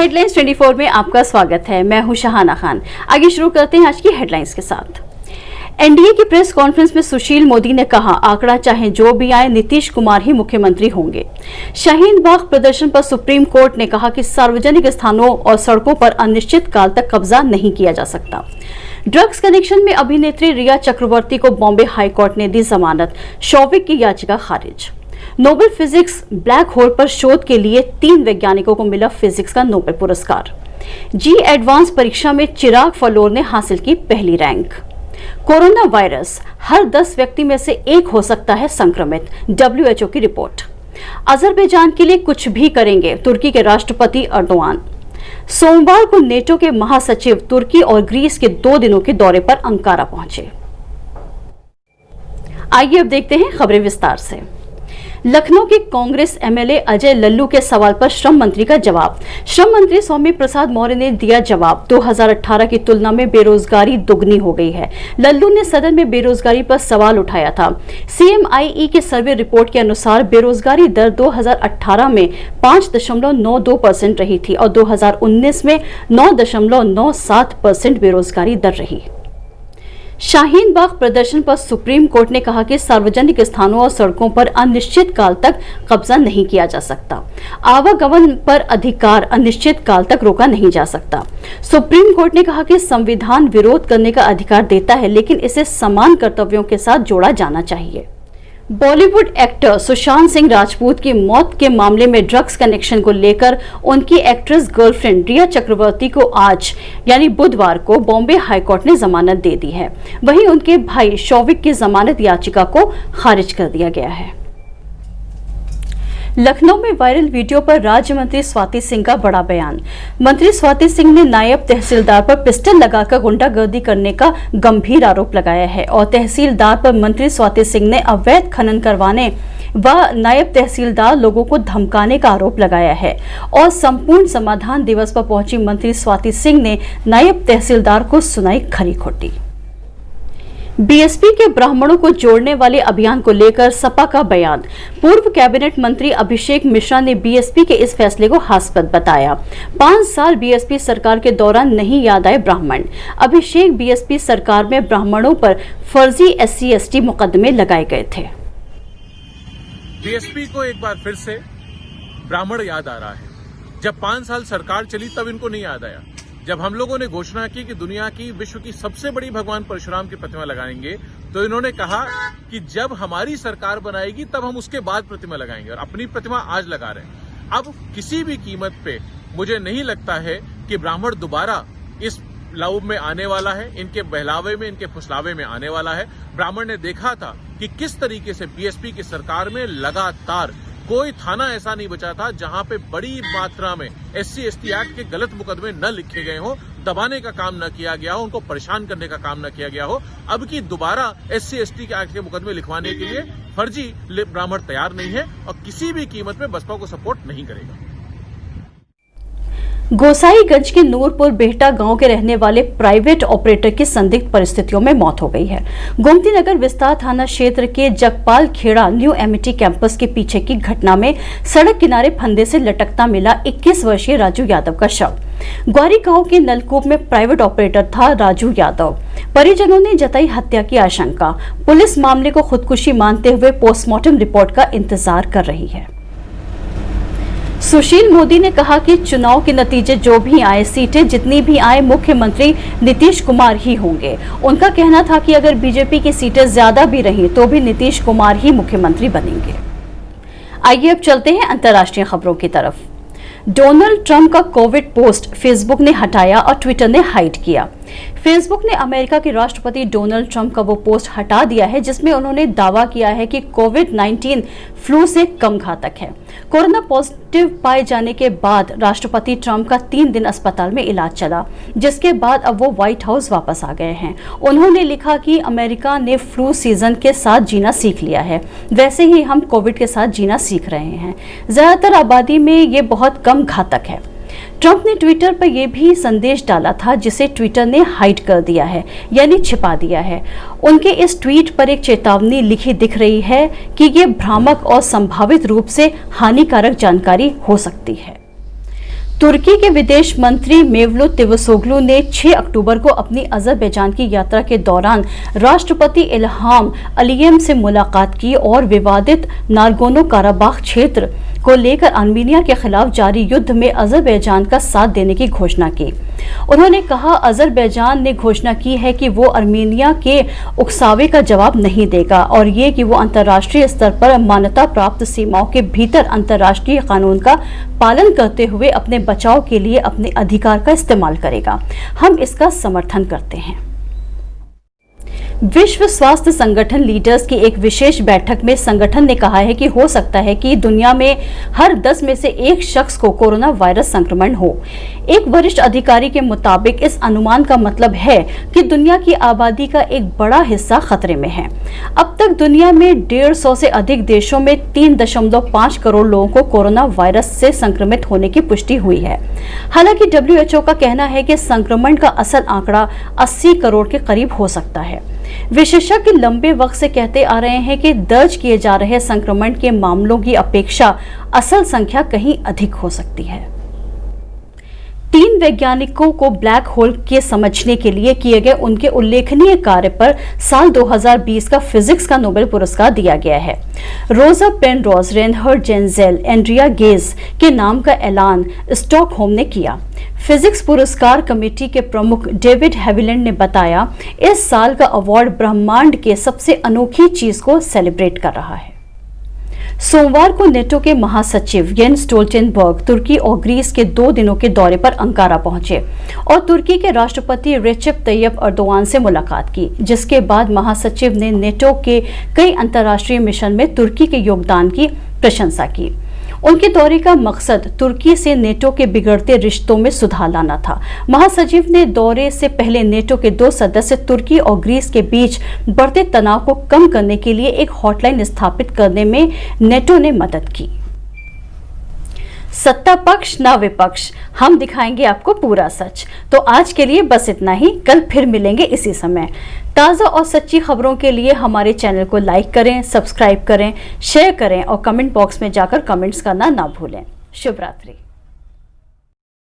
Headlines 24 में आपका स्वागत है। मैं हूं शहाना खान। आगे शुरू करते हैं आज की हेडलाइंस के साथ। एनडीए की प्रेस कॉन्फ्रेंस में सुशील मोदी ने कहा, आंकड़ा चाहे जो भी आए, नीतीश कुमार ही मुख्यमंत्री होंगे। शाहीन बाग प्रदर्शन पर सुप्रीम कोर्ट ने कहा कि सार्वजनिक स्थानों और सड़कों पर अनिश्चित काल तक कब्जा नहीं किया जा सकता। ड्रग्स कनेक्शन में अभिनेत्री रिया चक्रवर्ती को बॉम्बे हाईकोर्ट ने दी जमानत, शौविक की याचिका खारिज। नोबेल फिजिक्स ब्लैक होल पर शोध के लिए 3 वैज्ञानिकों को मिला फिजिक्स का नोबेल पुरस्कार। जी एडवांस परीक्षा में चिराग फलोर ने हासिल की पहली रैंक। कोरोना वायरस, हर 10 व्यक्ति में से 1 हो सकता है संक्रमित, WHO की रिपोर्ट। अजरबैजान के लिए कुछ भी करेंगे, तुर्की के राष्ट्रपति एर्दोआन। सोमवार को नेटो के महासचिव तुर्की और ग्रीस के 2 दिनों के दौरे पर अंकारा पहुंचे। आइए अब देखते हैं खबरें विस्तार से। लखनऊ के कांग्रेस एमएलए अजय लल्लू के सवाल पर श्रम मंत्री का जवाब। श्रम मंत्री स्वामी प्रसाद मौर्य ने दिया जवाब। 2018 की तुलना में बेरोजगारी दुगनी हो गई है। लल्लू ने सदन में बेरोजगारी पर सवाल उठाया था। CMIE के सर्वे रिपोर्ट के अनुसार बेरोजगारी दर 2018 में 5.92% रही थी और 2019 में 9.97% बेरोजगारी दर रही। शाहीन बाग प्रदर्शन पर सुप्रीम कोर्ट ने कहा कि सार्वजनिक स्थानों और सड़कों पर अनिश्चित काल तक कब्जा नहीं किया जा सकता। आवागमन पर अधिकार अनिश्चित काल तक रोका नहीं जा सकता। सुप्रीम कोर्ट ने कहा कि संविधान विरोध करने का अधिकार देता है, लेकिन इसे समान कर्तव्यों के साथ जोड़ा जाना चाहिए। बॉलीवुड एक्टर सुशांत सिंह राजपूत की मौत के मामले में ड्रग्स कनेक्शन को लेकर उनकी एक्ट्रेस गर्लफ्रेंड रिया चक्रवर्ती को आज यानी बुधवार को बॉम्बे हाईकोर्ट ने जमानत दे दी है। वहीं उनके भाई शौविक की जमानत याचिका को खारिज कर दिया गया है। लखनऊ में वायरल वीडियो पर राज्य मंत्री स्वाति सिंह का बड़ा बयान। मंत्री स्वाति सिंह ने नायब तहसीलदार पर पिस्टल लगाकर गुंडागर्दी करने का गंभीर आरोप लगाया है और तहसीलदार पर मंत्री स्वाति सिंह ने अवैध खनन करवाने व नायब तहसीलदार लोगों को धमकाने का आरोप लगाया है। और संपूर्ण समाधान दिवस पर पहुंची मंत्री स्वाति सिंह ने नायब तहसीलदार को सुनाई खरी खोटी। बीएसपी के ब्राह्मणों को जोड़ने वाले अभियान को लेकर सपा का बयान। पूर्व कैबिनेट मंत्री अभिषेक मिश्रा ने बीएसपी के इस फैसले को हास्यास्पद बताया। 5 साल बीएसपी सरकार के दौरान नहीं याद आए ब्राह्मण। अभिषेक बीएसपी सरकार में ब्राह्मणों पर फर्जी SC/ST मुकदमे लगाए गए थे। बीएसपी को एक बार फिर से ब्राह्मण याद आ रहा है। जब 5 साल सरकार चली तब इनको नहीं याद आया। जब हम लोगों ने घोषणा की कि दुनिया की विश्व की सबसे बड़ी भगवान परशुराम की प्रतिमा लगाएंगे, तो इन्होंने कहा कि जब हमारी सरकार बनाएगी तब हम उसके बाद प्रतिमा लगाएंगे, और अपनी प्रतिमा आज लगा रहे हैं। अब किसी भी कीमत पे मुझे नहीं लगता है कि ब्राह्मण दोबारा इस लव में आने वाला है, इनके बहलावे में, इनके फुसलावे में आने वाला है। ब्राह्मण ने देखा था कि किस तरीके से बीएसपी की सरकार में लगातार कोई थाना ऐसा नहीं बचा था जहां पे बड़ी मात्रा में SC/ST एक्ट के गलत मुकदमे न लिखे गए हो, दबाने का काम न किया गया हो, उनको परेशान करने का काम न किया गया हो। अब की दोबारा SC/ST एक्ट के मुकदमे लिखवाने के लिए फर्जी ब्राह्मण तैयार नहीं है और किसी भी कीमत पे बसपा को सपोर्ट नहीं करेगा। गोसाईगंज के नूरपुर बेहटा गांव के रहने वाले प्राइवेट ऑपरेटर की संदिग्ध परिस्थितियों में मौत हो गई है। गोमती नगर विस्तार थाना क्षेत्र के Jagpal Khera new Amity campus के पीछे की घटना में सड़क किनारे फंदे से लटकता मिला 21 वर्षीय राजू यादव का शव। ग्वारी गांव के नलकूप में प्राइवेट ऑपरेटर था राजू यादव। परिजनों ने जताई हत्या की आशंका। पुलिस मामले को खुदकुशी मानते हुए पोस्टमार्टम रिपोर्ट का इंतजार कर रही है। सुशील मोदी ने कहा कि चुनाव के नतीजे जो भी आए, सीटें जितनी भी आए, मुख्यमंत्री नीतीश कुमार ही होंगे। उनका कहना था कि अगर बीजेपी की सीटें ज्यादा भी रहीं तो भी नीतीश कुमार ही मुख्यमंत्री बनेंगे। आइए अब चलते हैं अंतर्राष्ट्रीय खबरों की तरफ। डोनाल्ड ट्रंप का कोविड पोस्ट फेसबुक ने हटाया और ट्विटर ने हाइड किया। फेसबुक ने अमेरिका के राष्ट्रपति डोनाल्ड ट्रंप का वो पोस्ट हटा दिया है जिसमें उन्होंने दावा किया है कि कोविड-19 फ्लू से कम घातक है। कोरोना पॉजिटिव पाए जाने के बाद राष्ट्रपति ट्रंप का 3 दिन अस्पताल में इलाज चला, जिसके बाद अब वो व्हाइट हाउस वापस आ गए हैं। उन्होंने लिखा कि अमेरिका ने फ्लू सीजन के साथ जीना सीख लिया है, वैसे ही हम कोविड के साथ जीना सीख रहे हैं। ज्यादातर आबादी में ये बहुत कम घातक है। ट्रंप ने ट्विटर पर यह भी संदेश डाला था जिसे ट्विटर ने हाइड कर दिया है, यानी छिपा दिया है। उनके इस ट्वीट पर एक चेतावनी लिखी दिख रही है कि यह भ्रामक और संभावित रूप से हानिकारक जानकारी हो सकती है। तुर्की के विदेश मंत्री मेवलुत चवुशोग्लू ने 6 अक्टूबर को अपनी अजरबैजान की यात्रा के दौरान राष्ट्रपति इल्हाम अलियेव से मुलाकात की और विवादित नागोर्नो काराबाख क्षेत्र को लेकर आर्मीनिया के खिलाफ जारी युद्ध में अजरबैजान का साथ देने की घोषणा की। उन्होंने कहा, अजरबैजान ने घोषणा की है कि वो आर्मीनिया के उकसावे का जवाब नहीं देगा और ये कि वो अंतर्राष्ट्रीय स्तर पर मान्यता प्राप्त सीमाओं के भीतर अंतर्राष्ट्रीय कानून का पालन करते हुए अपने बचाव के लिए अपने अधिकार का इस्तेमाल करेगा। हम इसका समर्थन करते हैं। विश्व स्वास्थ्य संगठन लीडर्स की एक विशेष बैठक में संगठन ने कहा है कि हो सकता है कि दुनिया में हर 10 में से 1 शख्स को कोरोना वायरस संक्रमण हो। एक वरिष्ठ अधिकारी के मुताबिक इस अनुमान का मतलब है कि दुनिया की आबादी का एक बड़ा हिस्सा खतरे में है। अब तक दुनिया में 150 से अधिक देशों में 3.5 करोड़ लोगों को कोरोना वायरस से संक्रमित होने की पुष्टि हुई है। हालांकि WHO का कहना है कि संक्रमण का असल आंकड़ा 80 करोड़ के करीब हो सकता है। विशेषज्ञ लंबे वक्त से कहते आ रहे हैं कि दर्ज किए जा रहे संक्रमण के मामलों की अपेक्षा असल संख्या कहीं अधिक हो सकती है। 3 वैज्ञानिकों को ब्लैक होल के समझने के लिए किए गए उनके उल्लेखनीय कार्य पर साल 2020 का फिजिक्स का नोबेल पुरस्कार दिया गया है। रोजा पेनरोज, रेनहर्ड जेंजेल, एंड्रिया गेज के नाम का ऐलान स्टॉकहोम ने किया। फिजिक्स पुरस्कार कमेटी के प्रमुख डेविड हैविलैंड ने बताया, इस साल का अवार्ड ब्रह्मांड के सबसे अनोखी चीज को सेलिब्रेट कर रहा है। सोमवार को नेटो के महासचिव येंस स्टोल्टेनबर्ग तुर्की और ग्रीस के 2 दिनों के दौरे पर अंकारा पहुंचे और तुर्की के राष्ट्रपति रेसेप तैयप एर्दोगान से मुलाकात की, जिसके बाद महासचिव ने नेटो के कई अंतर्राष्ट्रीय मिशन में तुर्की के योगदान की प्रशंसा की। उनके दौरे का मकसद तुर्की से नेटो के बिगड़ते रिश्तों में सुधार लाना था। महासचिव ने दौरे से पहले नेटो के 2 सदस्य तुर्की और ग्रीस के बीच बढ़ते तनाव को कम करने के लिए एक हॉटलाइन स्थापित करने में नेटो ने मदद की। सत्ता पक्ष ना विपक्ष, हम दिखाएंगे आपको पूरा सच। तो आज के लिए बस इतना ही, कल फिर मिलेंगे इसी समय। ताज़ा और सच्ची खबरों के लिए हमारे चैनल को लाइक करें, सब्सक्राइब करें, शेयर करें और कमेंट बॉक्स में जाकर कमेंट्स करना ना भूलें। शुभ रात्रि।